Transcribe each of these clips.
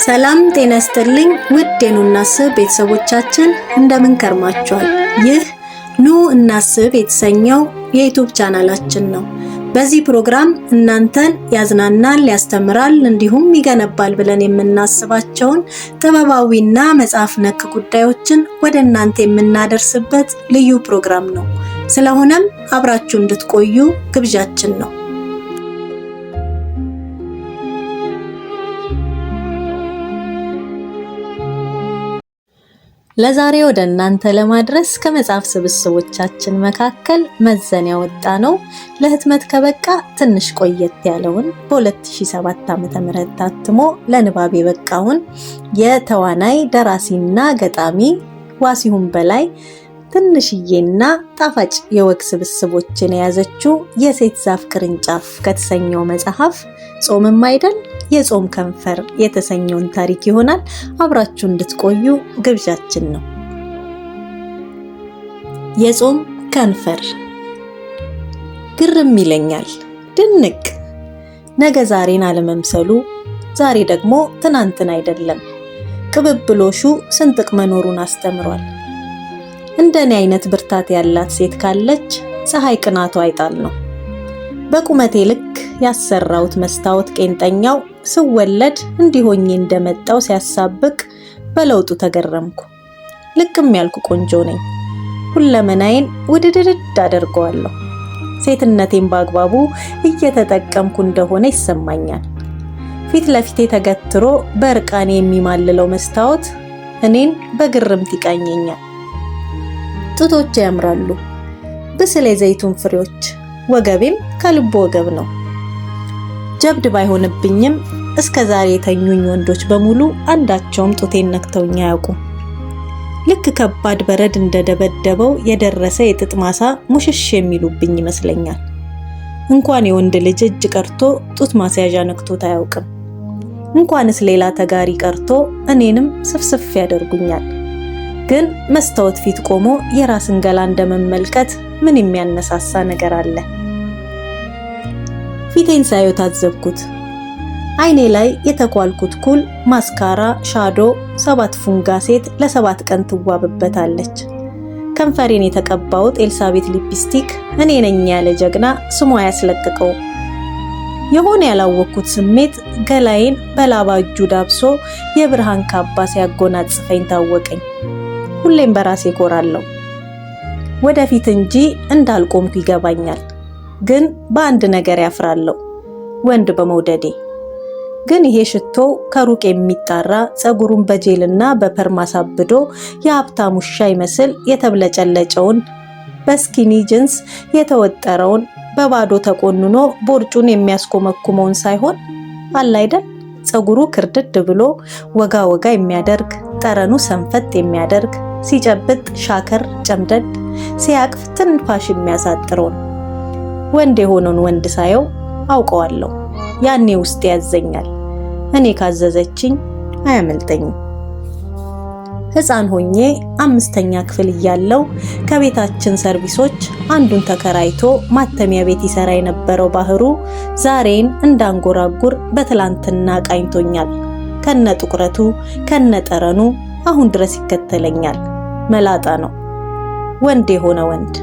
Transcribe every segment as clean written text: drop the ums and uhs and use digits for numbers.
ሰላም ጤና ይስጥልኝ ውድ የኑናስብ ቤተሰቦቻችን እንደምን ከርማችኋል? ይህ ኑ እናስብ የተሰኘው የዩቲዩብ ቻናላችን ነው። በዚህ ፕሮግራም እናንተን ያዝናናል፣ ያስተምራል እንዲሁም ይገነባል ብለን የምናስባቸውን ጥበባዊና መጽሐፍ ነክ ጉዳዮችን ወደ እናንተ የምናደርስበት ልዩ ፕሮግራም ነው። ስለሆነም አብራችሁ እንድትቆዩ ግብዣችን ነው። ለዛሬ ወደ እናንተ ለማድረስ ከመጽሐፍ ስብስቦቻችን መካከል መዘን ያወጣ ነው ለህትመት ከበቃ ትንሽ ቆየት ያለውን በ2007 ዓ.ም ታትሞ ለንባብ የበቃውን የተዋናይ ደራሲና ገጣሚ ዋሲሁን በላይ ትንሽዬና ጣፋጭ የወግ ስብስቦችን የያዘችው የሴት ዛፍ ቅርንጫፍ ከተሰኘው መጽሐፍ ጾምም አይደል የጾም ከንፈር የተሰኘውን ታሪክ ይሆናል። አብራችሁ እንድትቆዩ ግብዣችን ነው። የጾም ከንፈር ግርም ይለኛል ድንቅ ነገ ዛሬን አለመምሰሉ፣ ዛሬ ደግሞ ትናንትን አይደለም። ቅብብሎሹ ስንጥቅ መኖሩን አስተምሯል። እንደኔ አይነት ብርታት ያላት ሴት ካለች ፀሐይ ቅናቷ አይጣል ነው። በቁመቴ ልክ ያሰራውት መስታወት ቄንጠኛው ስወለድ እንዲሆኜ እንደመጣው ሲያሳብቅ በለውጡ ተገረምኩ። ልክም ያልኩ ቆንጆ ነኝ። ሁለመናዬን ውድድድ አደርገዋለሁ። ሴትነቴን በአግባቡ እየተጠቀምኩ እንደሆነ ይሰማኛል። ፊት ለፊቴ ተገትሮ በእርቃኔ የሚማልለው መስታወት እኔን በግርምት ይቃኘኛል። ጡቶቼ ያምራሉ፣ ብስል የዘይቱን ፍሬዎች፣ ወገቤም ከልቦ ወገብ ነው። ጀብድ ባይሆንብኝም እስከ ዛሬ የተኙኝ ወንዶች በሙሉ አንዳቸውም ጡቴን ነክተውኝ አያውቁም። ልክ ከባድ በረድ እንደደበደበው የደረሰ የጥጥ ማሳ ሙሽሽ የሚሉብኝ ይመስለኛል። እንኳን የወንድ ልጅ እጅ ቀርቶ ጡት ማስያዣ ነክቶት አያውቅም። እንኳንስ ሌላ ተጋሪ ቀርቶ እኔንም ስፍስፍ ያደርጉኛል። ግን መስታወት ፊት ቆሞ የራስን ገላ እንደመመልከት ምን የሚያነሳሳ ነገር አለ? ፊቴን ሳየው ታዘብኩት። አይኔ ላይ የተኳልኩት ኩል፣ ማስካራ፣ ሻዶ 7 ፉንጋ ሴት ለ7 ቀን ትዋብበታለች። ከንፈሬን የተቀባውት ኤልሳቤት ሊፕስቲክ እኔ ነኝ ያለ ጀግና ስሙ አያስለቅቀው። የሆነ ያላወቅኩት ስሜት ገላዬን በላባ እጁ ዳብሶ የብርሃን ካባ ሲያጎናጽፈኝ ታወቀኝ። ሁሌም በራሴ ኮራለሁ። ወደፊት እንጂ እንዳልቆምኩ ይገባኛል። ግን በአንድ ነገር ያፍራለሁ፣ ወንድ በመውደዴ። ግን ይሄ ሽቶ ከሩቅ የሚጣራ ጸጉሩን በጄልና በፐርማ አሳብዶ የሀብታም ውሻ ይመስል የተብለጨለጨውን በስኪኒ ጅንስ የተወጠረውን በባዶ ተቆንኖ ቦርጩን የሚያስኮመኩመውን ሳይሆን አለ አይደል ጸጉሩ ክርድድ ብሎ ወጋ ወጋ የሚያደርግ ጠረኑ ሰንፈት የሚያደርግ ሲጨብጥ ሻከር ጨምደድ ሲያቅፍ ትንፋሽ የሚያሳጥረውን ወንድ የሆነውን ወንድ ሳየው አውቀዋለሁ። ያኔ ውስጥ ያዘኛል። እኔ ካዘዘችኝ አያመልጠኝም። ሕፃን ሆኜ 5ኛ ክፍል እያለሁ ከቤታችን ሰርቪሶች አንዱን ተከራይቶ ማተሚያ ቤት ይሰራ የነበረው ባህሩ ዛሬን እንዳንጎራጉር በትላንትና ቃኝቶኛል። ከነ ጥቁረቱ ከነ ጠረኑ አሁን ድረስ ይከተለኛል። መላጣ ነው። ወንድ የሆነ ወንድ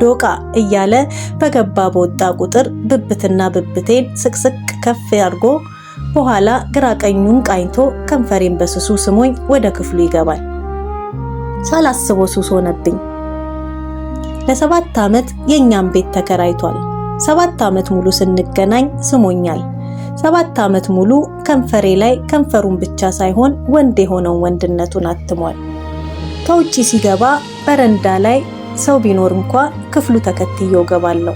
ዶቃ እያለ በገባ በወጣ ቁጥር ብብትና ብብቴን ስቅስቅ ከፍ አድርጎ በኋላ ግራ ቀኙን ቃኝቶ ከንፈሬን በስሱ ስሞኝ ወደ ክፍሉ ይገባል። ሳላስበው ሱስ ሆነብኝ። ለ7 ዓመት የኛም ቤት ተከራይቷል። 7 ዓመት ሙሉ ስንገናኝ ስሞኛል። 7 ዓመት ሙሉ ከንፈሬ ላይ ከንፈሩን ብቻ ሳይሆን ወንድ የሆነው ወንድነቱን አትሟል። ከውጪ ሲገባ በረንዳ ላይ ሰው ቢኖር እንኳ ክፍሉ ተከትዬው ገባለሁ።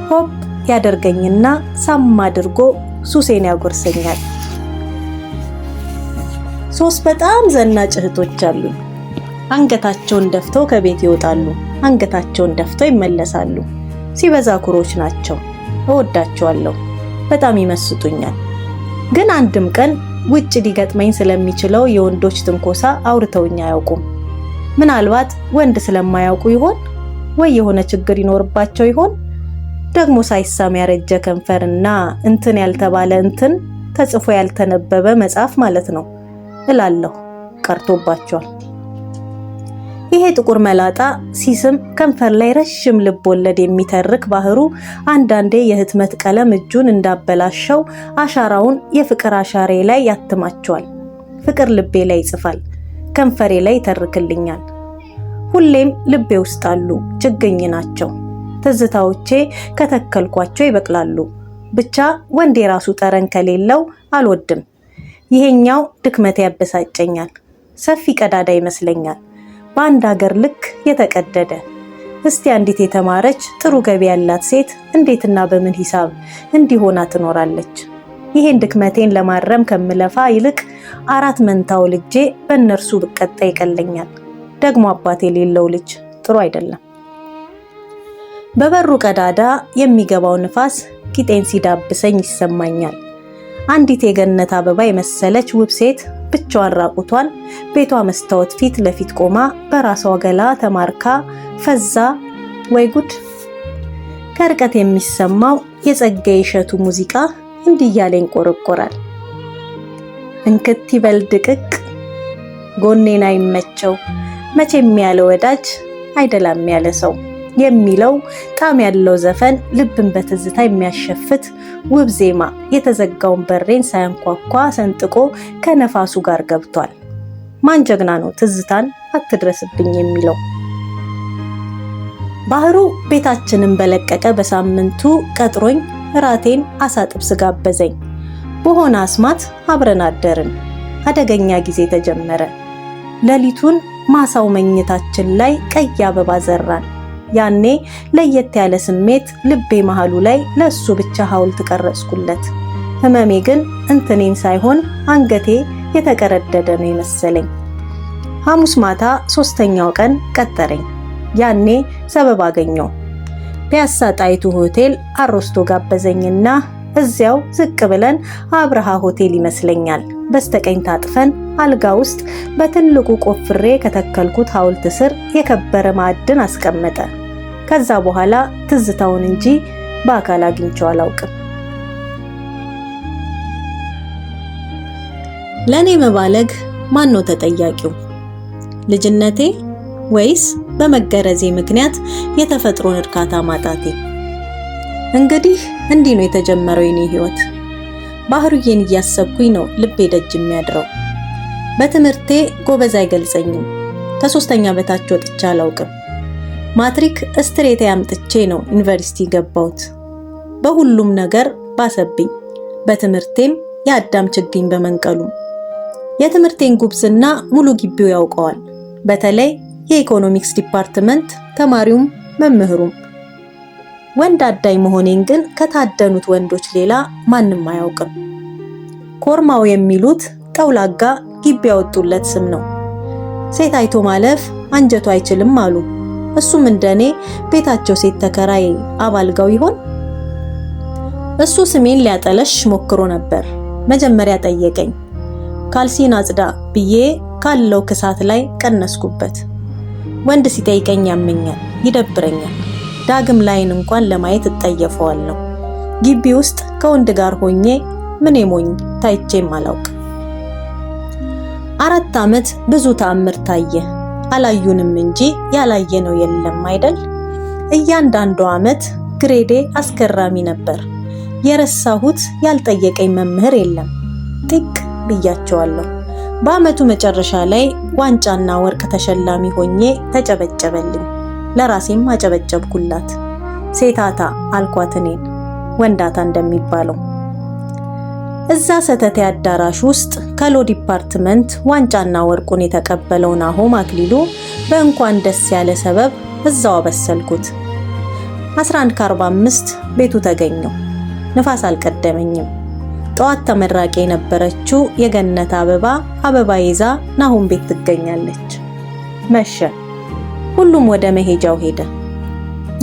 ሆፕ ያደርገኝና ሳም አድርጎ ሱሴን ያጎርሰኛል። 3 በጣም ዘናጭ እህቶች አሉኝ። አንገታቸውን ደፍተው ከቤት ይወጣሉ፣ አንገታቸውን ደፍተው ይመለሳሉ። ሲበዛ ኩሮች ናቸው። እወዳቸዋለሁ፣ በጣም ይመስጡኛል። ግን አንድም ቀን ውጭ ሊገጥመኝ ስለሚችለው የወንዶች ትንኮሳ አውርተውኝ አያውቁም። ምናልባት ወንድ ስለማያውቁ ይሆን ወይ የሆነ ችግር ይኖርባቸው ይሆን? ደግሞ ሳይሳም ያረጀ ከንፈርና እንትን ያልተባለ እንትን ተጽፎ ያልተነበበ መጽሐፍ ማለት ነው እላለሁ። ቀርቶባቸዋል። ይሄ ጥቁር መላጣ ሲስም ከንፈር ላይ ረጅም ልብ ወለድ የሚተርክ ባህሩ አንዳንዴ የህትመት ቀለም እጁን እንዳበላሸው አሻራውን የፍቅር አሻሬ ላይ ያትማቸዋል። ፍቅር ልቤ ላይ ይጽፋል፣ ከንፈሬ ላይ ይተርክልኛል። ሁሌም ልቤ ውስጥ አሉ፣ ችግኝ ናቸው። ትዝታዎቼ ከተከልኳቸው ይበቅላሉ። ብቻ ወንድ የራሱ ጠረን ከሌለው አልወድም። ይሄኛው ድክመቴ ያበሳጨኛል። ሰፊ ቀዳዳ ይመስለኛል፣ በአንድ ሀገር ልክ የተቀደደ። እስቲ አንዲት የተማረች ጥሩ ገቢ ያላት ሴት እንዴትና በምን ሂሳብ እንዲሆና ትኖራለች? ይሄን ድክመቴን ለማረም ከምለፋ ይልቅ 4 መንታ ወልጄ በእነርሱ ብቀጣ ይቀለኛል። ደግሞ አባት የሌለው ልጅ ጥሩ አይደለም። በበሩ ቀዳዳ የሚገባው ንፋስ ቂጤን ሲዳብሰኝ ይሰማኛል። አንዲት የገነት አበባ የመሰለች ውብ ሴት ብቻዋን ራቁቷን ቤቷ መስታወት ፊት ለፊት ቆማ በራሷ ገላ ተማርካ ፈዛ። ወይ ጉድ! ከርቀት የሚሰማው የጸጋዬ እሸቱ ሙዚቃ እንዲህ እያለ ይንቆረቆራል። እንክት ይበል ድቅቅ ጎኔን አይመቸው መቼም ያለ ወዳጅ አይደላም ያለ ሰው የሚለው ጣም ያለው ዘፈን ልብን በትዝታ የሚያሸፍት ውብ ዜማ የተዘጋውን በሬን ሳያንኳኳ ሰንጥቆ ከነፋሱ ጋር ገብቷል። ማን ጀግና ነው ትዝታን አትድረስብኝ የሚለው? ባህሩ ቤታችንን በለቀቀ በሳምንቱ ቀጥሮኝ ራቴን አሳ ጥብስ ጋበዘኝ። በሆነ አስማት አብረን አደርን። አደገኛ ጊዜ ተጀመረ። ሌሊቱን ማሳው መኝታችን ላይ ቀይ አበባ ዘራን። ያኔ ለየት ያለ ስሜት ልቤ መሃሉ ላይ ለሱ ብቻ ሐውልት ቀረጽኩለት። ህመሜ ግን እንትኔን ሳይሆን አንገቴ የተቀረደደ ነው የመሰለኝ። ሐሙስ ማታ 3ኛው ቀን ቀጠረኝ። ያኔ ሰበብ አገኘው። ፒያሳ ጣይቱ ሆቴል አሮስቶ ጋበዘኝና እዚያው ዝቅ ብለን አብርሃ ሆቴል ይመስለኛል በስተቀኝ ታጥፈን አልጋ ውስጥ በትልቁ ቆፍሬ ከተከልኩት ሐውልት ስር የከበረ ማዕድን አስቀመጠ። ከዛ በኋላ ትዝታውን እንጂ በአካል አግኝቼው አላውቅም። ለኔ መባለግ ማን ነው ተጠያቂው? ልጅነቴ ወይስ በመገረዜ ምክንያት የተፈጥሮን እርካታ ማጣቴ? እንግዲህ እንዲህ ነው የተጀመረው የኔ ህይወት። ባህሩዬን እያሰብኩኝ ነው ልቤ ደጅ የሚያድረው። በትምህርቴ ጎበዝ አይገልጸኝም። ከ3ኛ በታች ወጥቼ አላውቅም። ማትሪክ ስትሬት ያምጥቼ ነው ዩኒቨርሲቲ ገባሁት። በሁሉም ነገር ባሰብኝ፣ በትምህርቴም የአዳም ችግኝ በመንቀሉ። የትምህርቴን ጉብዝና ሙሉ ግቢው ያውቀዋል። በተለይ የኢኮኖሚክስ ዲፓርትመንት ተማሪውም መምህሩም። ወንድ አዳኝ መሆኔን ግን ከታደኑት ወንዶች ሌላ ማንም አያውቅም። ኮርማው የሚሉት ጠውላጋ ግቢ ያወጡለት ስም ነው። ሴት አይቶ ማለፍ አንጀቱ አይችልም አሉ። እሱም እንደኔ ቤታቸው ሴት ተከራይ አባልጋው ይሆን? እሱ ስሜን ሊያጠለሽ ሞክሮ ነበር። መጀመሪያ ጠየቀኝ። ካልሲን አጽዳ ብዬ ካለው ክሳት ላይ ቀነስኩበት። ወንድ ሲጠይቀኝ ያመኛል፣ ይደብረኛል። ዳግም ላይን እንኳን ለማየት እጠየፈዋለሁ። ግቢ ውስጥ ከወንድ ጋር ሆኜ ምን ሞኝ ታይቼም አላውቅ። 4 ዓመት ብዙ ተአምር ታየ። አላዩንም እንጂ ያላየነው የለም አይደል? እያንዳንዱ ዓመት ግሬዴ አስገራሚ ነበር። የረሳሁት ያልጠየቀኝ መምህር የለም። ጥቅ ብያቸዋለሁ። በዓመቱ መጨረሻ ላይ ዋንጫና ወርቅ ተሸላሚ ሆኜ ተጨበጨበልኝ። ለራሴም አጨበጨብኩላት። ሴታታ አልኳት እኔን፣ ወንዳታ እንደሚባለው። እዛ ሰተቴ አዳራሽ ውስጥ ከሎ ዲፓርትመንት ዋንጫና ወርቁን የተቀበለው ናሆም አክሊሉ በእንኳን ደስ ያለ ሰበብ እዛው አበሰልኩት። 11:45 ቤቱ ተገኘው። ንፋስ አልቀደመኝም። ጠዋት ተመራቂ የነበረችው የገነት አበባ ይዛ ናሆም ቤት ትገኛለች። መሸ። ሁሉም ወደ መሄጃው ሄደ።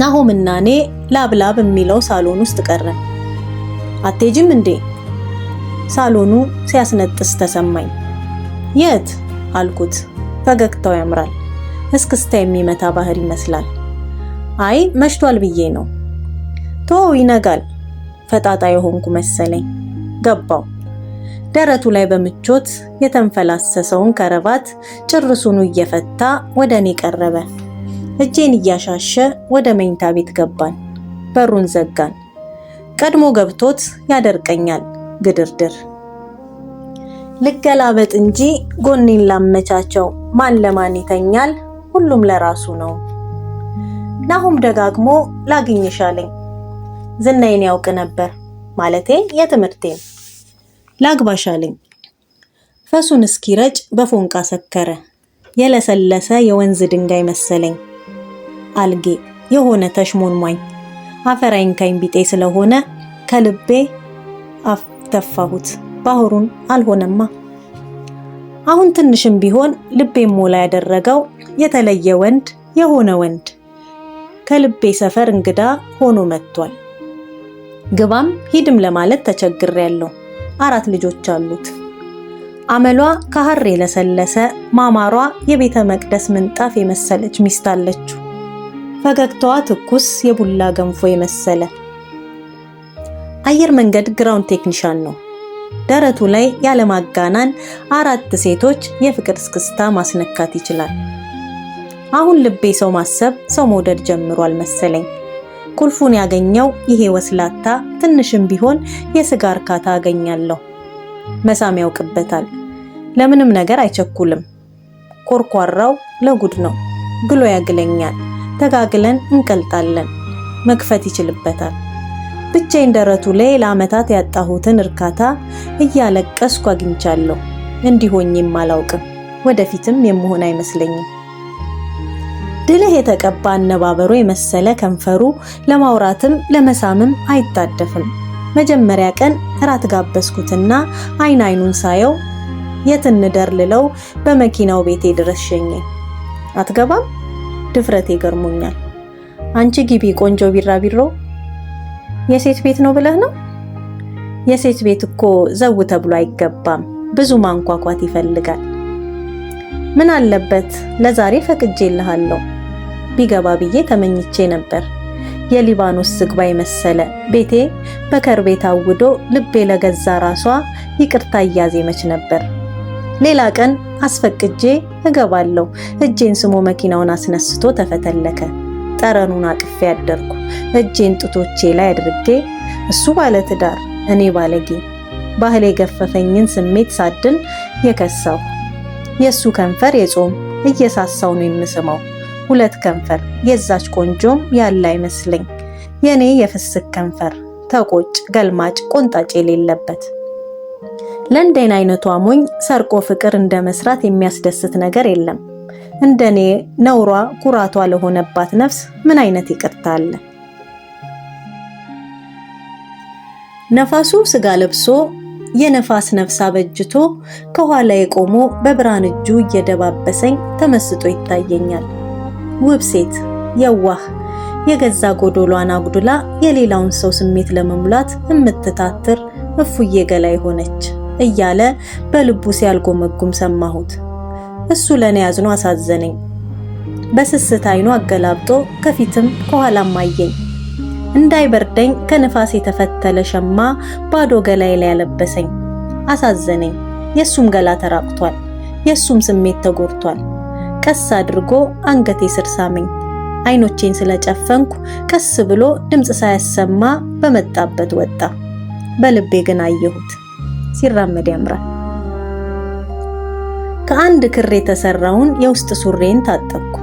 ናሆምና እኔ ላብላብ የሚለው ሳሎን ውስጥ ቀረን። አትሄጂም እንዴ? ሳሎኑ ሲያስነጥስ ተሰማኝ። የት አልኩት። ፈገግታው ያምራል። እስክስታ የሚመታ ባህር ይመስላል። አይ መሽቷል ብዬ ነው። ቶ ይነጋል። ፈጣጣ የሆንኩ መሰለኝ። ገባው። ደረቱ ላይ በምቾት የተንፈላሰሰውን ከረባት ጭርሱኑ እየፈታ ወደ እኔ ቀረበ። እጄን እያሻሸ ወደ መኝታ ቤት ገባን። በሩን ዘጋን። ቀድሞ ገብቶት ያደርቀኛል ግድርድር። ልገላበጥ እንጂ ጎኔን ላመቻቸው፣ ማን ለማን ይተኛል፣ ሁሉም ለራሱ ነው። ናሁም ደጋግሞ ላግኝሽ አለኝ። ዝናዬን ያውቅ ነበር፣ ማለቴ የትምህርቴን። ላግባሽ አለኝ። ፈሱን እስኪረጭ በፎንቃ ሰከረ። የለሰለሰ የወንዝ ድንጋይ መሰለኝ። አልጌ የሆነ ተሽሞንሟኝ አፈር አይንካኝ ቢጤ ስለሆነ ከልቤ አፍተፋሁት። ባህሩን አልሆነማ። አሁን ትንሽም ቢሆን ልቤን ሞላ ያደረገው የተለየ ወንድ የሆነ ወንድ ከልቤ ሰፈር እንግዳ ሆኖ መጥቷል። ግባም ሂድም ለማለት ተቸግሬያለሁ። 4 ልጆች አሉት። አመሏ ከሐር የለሰለሰ ማማሯ የቤተ መቅደስ ምንጣፍ የመሰለች ሚስት አለችው። ፈገግታዋ ትኩስ የቡላ ገንፎ የመሰለ። አየር መንገድ ግራውንድ ቴክኒሻን ነው። ደረቱ ላይ ያለማጋናን 4 ሴቶች የፍቅር እስክስታ ማስነካት ይችላል። አሁን ልቤ ሰው ማሰብ ሰው መውደድ ጀምሯል መሰለኝ። ቁልፉን ያገኘው ይሄ ወስላታ ትንሽም ቢሆን የስጋ እርካታ አገኛለሁ። መሳም ያውቅበታል። ለምንም ነገር አይቸኩልም። ኮርኳራው ለጉድ ነው። ግሎ ያግለኛል። ተጋግለን እንቀልጣለን። መክፈት ይችልበታል። ብቻዬን ደረቱ ላይ ለዓመታት ያጣሁትን እርካታ እያለቀስኩ አግኝቻለሁ። እንዲሆኝም አላውቅም። ወደፊትም የምሆን አይመስለኝም። ድልህ የተቀባ አነባበሩ የመሰለ ከንፈሩ ለማውራትም ለመሳምም አይታደፍም። መጀመሪያ ቀን እራት ጋበዝኩትና አይኑን ሳየው የት እንደር ልለው በመኪናው ቤቴ ድረስ ሸኘኝ። አትገባም? ድፍረቴ ገርሞኛል። አንቺ ግቢ ቆንጆ ቢራቢሮ። የሴት ቤት ነው ብለህ ነው? የሴት ቤት እኮ ዘው ተብሎ አይገባም። ብዙ ማንኳኳት ይፈልጋል። ምን አለበት ለዛሬ ፈቅጄልሃለሁ። ቢገባ ብዬ ተመኝቼ ነበር። የሊባኖስ ዝግባ መሰለ ቤቴ በከርቤ ታውዶ ልቤ ለገዛ ራሷ ይቅርታ እያዜመች ነበር። ሌላ ቀን አስፈቅጄ እገባለሁ። እጄን ስሞ መኪናውን አስነስቶ ተፈተለከ። ጠረኑን አቅፌ ያደርኩ። እጄን ጡቶቼ ላይ አድርጌ እሱ ባለ ትዳር እኔ ባለጌ ባህል የገፈፈኝን ስሜት ሳድን የከሳው የሱ ከንፈር የጾም እየሳሳው ነው የምስመው። 2 ከንፈር የዛች ቆንጆም ያለ አይመስለኝ። የኔ የፍስክ ከንፈር ተቆጭ ገልማጭ ቆንጣጭ የሌለበት። ለእንደኔ አይነቷ ሞኝ ሰርቆ ፍቅር እንደመስራት የሚያስደስት ነገር የለም። እንደኔ ነውሯ ኩራቷ ለሆነባት ነፍስ ምን አይነት ይቅርታ አለ? ነፋሱ ስጋ ለብሶ የነፋስ ነፍስ አበጅቶ ከኋላ የቆሞ በብርሃን እጁ እየደባበሰኝ ተመስጦ ይታየኛል። ውብ ሴት የዋህ የገዛ ጎዶሏን አጉድላ የሌላውን ሰው ስሜት ለመሙላት እምትታትር እፉዬ ገላይ ሆነች እያለ በልቡ ሲያልጎመጉም ሰማሁት። እሱ ለኔ ያዝኖ አሳዘነኝ። በስስት አይኑ አገላብጦ ከፊትም ከኋላም አየኝ። እንዳይበርደኝ ከንፋስ የተፈተለ ሸማ ባዶ ገላይ ላይ ያለበሰኝ። አሳዘነኝ። የሱም ገላ ተራቅቷል። የሱም ስሜት ተጎድቷል። ቀስ አድርጎ አንገቴ ስር ሳመኝ። አይኖቼን ስለጨፈንኩ ቀስ ብሎ ድምጽ ሳያሰማ በመጣበት ወጣ። በልቤ ግን አየሁት። ሲራመድ ያምራል። ከአንድ ክር የተሰራውን የውስጥ ሱሬን ታጠቅኩ።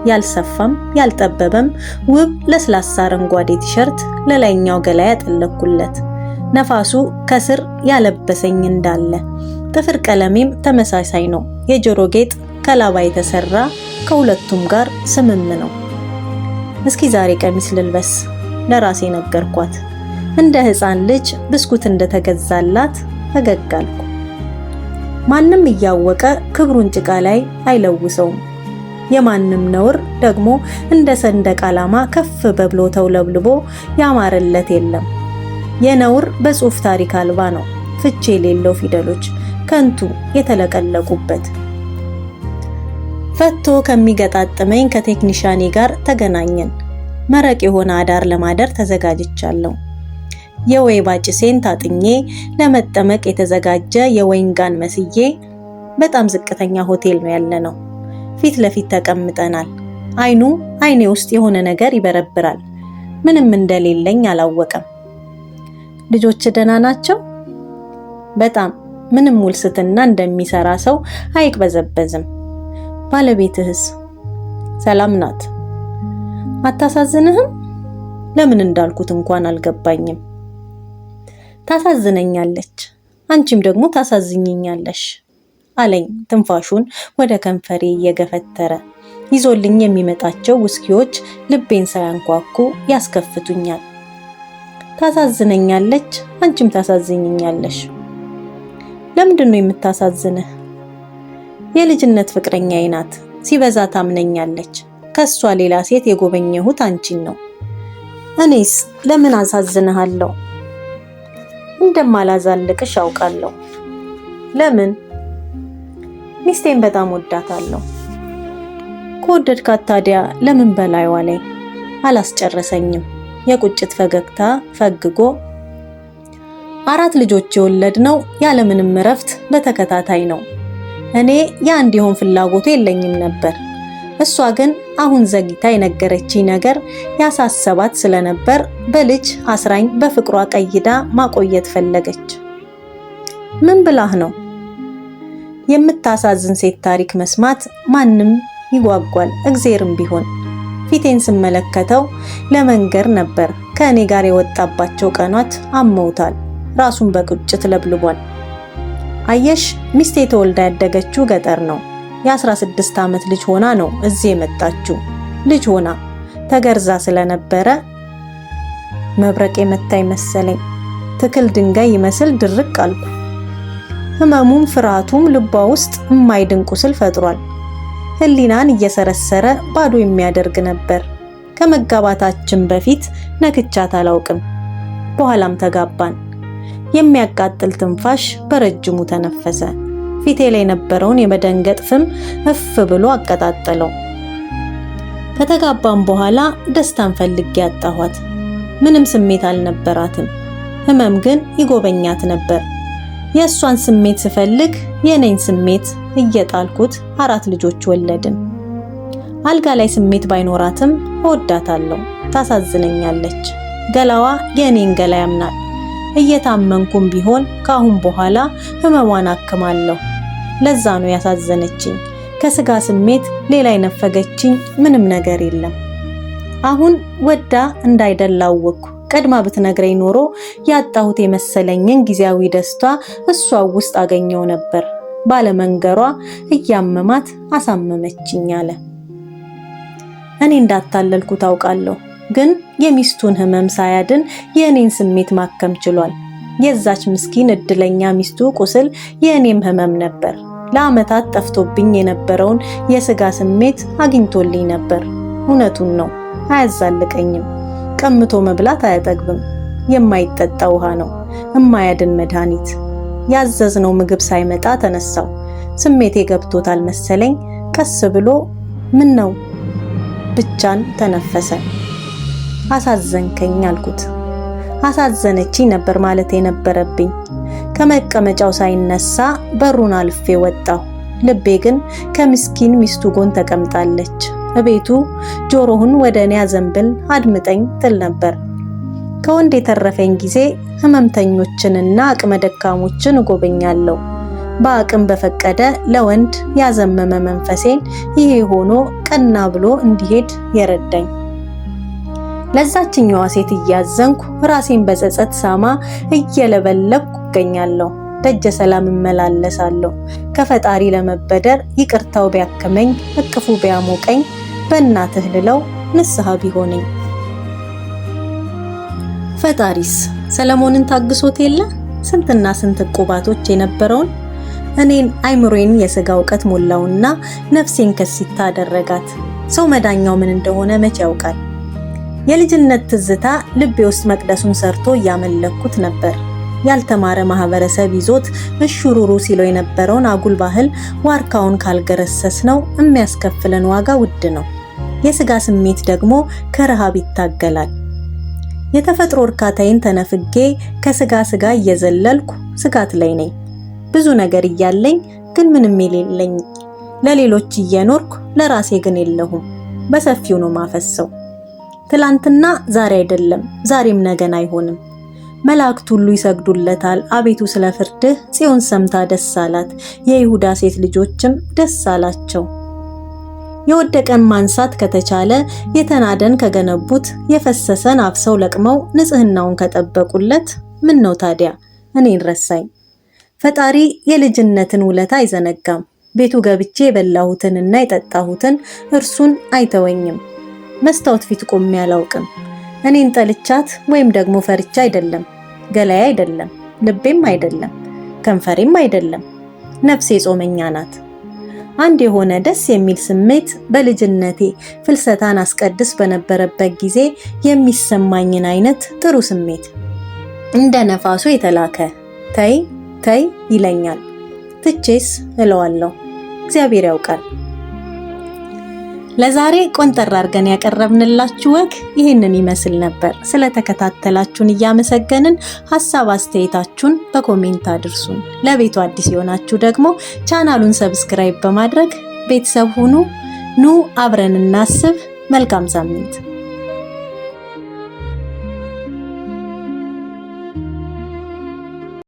ያልሰፋም ያልጠበበም ውብ ለስላሳ አረንጓዴ ቲሸርት ለላይኛው ገላ ያጠለኩለት። ነፋሱ ከስር ያለበሰኝ እንዳለ ጥፍር ቀለሜም ተመሳሳይ ነው። የጆሮ ጌጥ ከላባ የተሰራ ከሁለቱም ጋር ስምም ነው። እስኪ ዛሬ ቀሚስ ልልበስ ለራሴ ነገርኳት። እንደ ሕፃን ልጅ ብስኩት እንደተገዛላት ፈገግ አልኩ። ማንም እያወቀ ክብሩን ጭቃ ላይ አይለውሰውም። የማንም ነውር ደግሞ እንደ ሰንደቅ ዓላማ ከፍ በብሎ ተውለብልቦ ያማረለት የለም። የነውር በጽሑፍ ታሪክ አልባ ነው። ፍቺ የሌለው ፊደሎች ከንቱ የተለቀለቁበት። ፈቶ ከሚገጣጥመኝ ከቴክኒሻኔ ጋር ተገናኘን። መረቅ የሆነ አዳር ለማደር ተዘጋጅቻለሁ። የወይባ ጭሴን ታጥኜ ለመጠመቅ የተዘጋጀ የወይን ጋን መስዬ በጣም ዝቅተኛ ሆቴል ነው ያለነው። ፊት ለፊት ተቀምጠናል። አይኔ ውስጥ የሆነ ነገር ይበረብራል። ምንም እንደሌለኝ አላወቀም። ልጆች ደህና ናቸው? በጣም ምንም ውልስትና እንደሚሰራ ሰው አይቅበዘበዝም። ባለቤትህስ? ሰላም ናት። አታሳዝንህም? ለምን እንዳልኩት እንኳን አልገባኝም። ታሳዝነኛለች፣ አንቺም ደግሞ ታሳዝኝኛለሽ አለኝ ትንፋሹን ወደ ከንፈሬ እየገፈተረ። ይዞልኝ የሚመጣቸው ውስኪዎች ልቤን ሳያንኳኩ ያስከፍቱኛል። ታሳዝነኛለች፣ አንቺም ታሳዝኝኛለሽ። ለምንድን ነው የምታሳዝንህ? የልጅነት ፍቅረኛዬ ናት። ሲበዛ ታምነኛለች። ከሷ ሌላ ሴት የጎበኘሁት አንቺን ነው። እኔስ ለምን አሳዝንሃለሁ? እንደማላዛልቅሽ አውቃለሁ። ለምን? ሚስቴን በጣም ወዳታለሁ። ከወደድካት ታዲያ ለምን በላይዋ ላይ? አላስጨረሰኝም። የቁጭት ፈገግታ ፈግጎ 4 ልጆች የወለድነው ያለምንም እረፍት በተከታታይ ነው። እኔ ያ እንዲሆን ፍላጎቱ የለኝም ነበር። እሷ ግን አሁን ዘግይታ የነገረችኝ ነገር ያሳሰባት ስለነበር በልጅ አስራኝ በፍቅሯ ቀይዳ ማቆየት ፈለገች። ምን ብላህ ነው? የምታሳዝን ሴት ታሪክ መስማት ማንም ይጓጓል፣ እግዜርም ቢሆን። ፊቴን ስመለከተው ለመንገር ነበር። ከእኔ ጋር የወጣባቸው ቀናት አመውታል። ራሱን በቁጭት ለብልቧል። አየሽ፣ ሚስቴ ተወልዳ ያደገችው ገጠር ነው። የ16 ዓመት ልጅ ሆና ነው እዚህ የመጣችው። ልጅ ሆና ተገርዛ ስለነበረ መብረቅ የመታኝ መሰለኝ። ትክል ድንጋይ ይመስል ድርቅ አልኩ። ህመሙም ፍርሃቱም ልቧ ውስጥ የማይድን ቁስል ፈጥሯል። ህሊናን እየሰረሰረ ባዶ የሚያደርግ ነበር። ከመጋባታችን በፊት ነክቻት አላውቅም። በኋላም ተጋባን። የሚያቃጥል ትንፋሽ በረጅሙ ተነፈሰ። ፊቴ ላይ የነበረውን የመደንገጥ ፍም እፍ ብሎ አቀጣጠለው። ከተጋባን በኋላ ደስታን ፈልጌ ያጣኋት። ምንም ስሜት አልነበራትም። ህመም ግን ይጎበኛት ነበር። የእሷን ስሜት ስፈልግ የኔን ስሜት እየጣልኩት 4 ልጆች ወለድን። አልጋ ላይ ስሜት ባይኖራትም እወዳታለሁ። ታሳዝነኛለች። ገላዋ የኔን ገላ ያምናል። እየታመንኩም ቢሆን ካሁን በኋላ ህመሟን አክማለሁ። ለዛ ነው ያሳዘነችኝ። ከስጋ ስሜት ሌላ የነፈገችኝ ምንም ነገር የለም። አሁን ወዳ እንዳይደላወኩ ቀድማ ብትነግረኝ ኖሮ ያጣሁት የመሰለኝን ጊዜያዊ ደስታ እሷ ውስጥ አገኘው ነበር። ባለመንገሯ እያመማት አሳመመችኝ አለ። እኔ እንዳታለልኩ ታውቃለሁ፣ ግን የሚስቱን ህመም ሳያድን የኔን ስሜት ማከም ችሏል። የዛች ምስኪን እድለኛ ሚስቱ ቁስል የኔም ህመም ነበር። ለዓመታት ጠፍቶብኝ የነበረውን የስጋ ስሜት አግኝቶልኝ ነበር። እውነቱን ነው፣ አያዛልቀኝም። ቀምቶ መብላት አያጠግብም። የማይጠጣ ውሃ ነው፣ የማያድን መድኃኒት። ያዘዝነው ምግብ ሳይመጣ ተነሳው። ስሜቴ ገብቶታል መሰለኝ። ቀስ ብሎ ምን ነው ብቻን ተነፈሰ። አሳዘንከኝ አልኩት። አሳዘነችኝ ነበር ማለት የነበረብኝ። ከመቀመጫው ሳይነሳ በሩን አልፌ ወጣሁ። ልቤ ግን ከምስኪን ሚስቱ ጎን ተቀምጣለች። እቤቱ ጆሮህን ወደ እኔ አዘንብል አድምጠኝ ትል ነበር። ከወንድ የተረፈኝ ጊዜ ህመምተኞችንና አቅመ ደካሞችን እጎበኛለሁ። በአቅም በፈቀደ ለወንድ ያዘመመ መንፈሴን ይሄ ሆኖ ቀና ብሎ እንዲሄድ የረዳኝ። ለዛችኛዋ ሴት እያዘንኩ ራሴን በጸጸት ሳማ እየለበለብኩ እገኛለሁ። ደጀ ሰላም እመላለሳለሁ። ከፈጣሪ ለመበደር ይቅርታው ቢያከመኝ እቅፉ ቢያሞቀኝ በእናትህ ልለው ንስሐ ቢሆነኝ። ፈጣሪስ ሰለሞንን ታግሶት የለ ስንትና ስንት ቁባቶች የነበረውን እኔን አይምሮዬን የሥጋ ዕውቀት ሞላውና ነፍሴን ከሲታ አደረጋት። ሰው መዳኛው ምን እንደሆነ መቼ ያውቃል? የልጅነት ትዝታ ልቤ ውስጥ መቅደሱን ሰርቶ እያመለኩት ነበር። ያልተማረ ማህበረሰብ ይዞት እሹሩሩ ሲለው የነበረውን አጉል ባህል ዋርካውን ካልገረሰስ ነው የሚያስከፍለን ዋጋ ውድ ነው። የሥጋ ስሜት ደግሞ ከረሃብ ይታገላል። የተፈጥሮ እርካታዬን ተነፍጌ ከስጋ እየዘለልኩ ስጋት ላይ ነኝ። ብዙ ነገር እያለኝ ግን ምንም የሌለኝ፣ ለሌሎች እየኖርኩ ለራሴ ግን የለሁም። በሰፊው ነው ማፈሰው። ትላንትና ዛሬ አይደለም፣ ዛሬም ነገን አይሆንም። መላእክት ሁሉ ይሰግዱለታል። አቤቱ ስለ ፍርድህ ጽዮን ሰምታ ደስ አላት፣ የይሁዳ ሴት ልጆችም ደስ አላቸው። የወደቀን ማንሳት ከተቻለ የተናደን ከገነቡት የፈሰሰን አፍሰው ለቅመው ንጽህናውን ከጠበቁለት ምን ነው ታዲያ እኔን ረሳኝ? ፈጣሪ የልጅነትን ውለታ አይዘነጋም። ቤቱ ገብቼ የበላሁትንና የጠጣሁትን እርሱን አይተወኝም። መስታወት ፊት ቆሜ አላውቅም። እኔን ጠልቻት ወይም ደግሞ ፈርቻ አይደለም። ገላዬ አይደለም፣ ልቤም አይደለም፣ ከንፈሬም አይደለም። ነፍሴ ጾመኛ ናት። አንድ የሆነ ደስ የሚል ስሜት በልጅነቴ ፍልሰታን አስቀድስ በነበረበት ጊዜ የሚሰማኝን አይነት ጥሩ ስሜት እንደ ነፋሱ የተላከ ተይ ተይ ይለኛል። ትቼስ እለዋለሁ። እግዚአብሔር ያውቃል። ለዛሬ ቆንጠር አድርገን ያቀረብንላችሁ ወግ ይህንን ይመስል ነበር። ስለተከታተላችሁን እያመሰገንን ሐሳብ አስተያየታችሁን በኮሜንት አድርሱን። ለቤቱ አዲስ የሆናችሁ ደግሞ ቻናሉን ሰብስክራይብ በማድረግ ቤተሰብ ሁኑ። ኑ አብረን እናስብ። መልካም ሳምንት።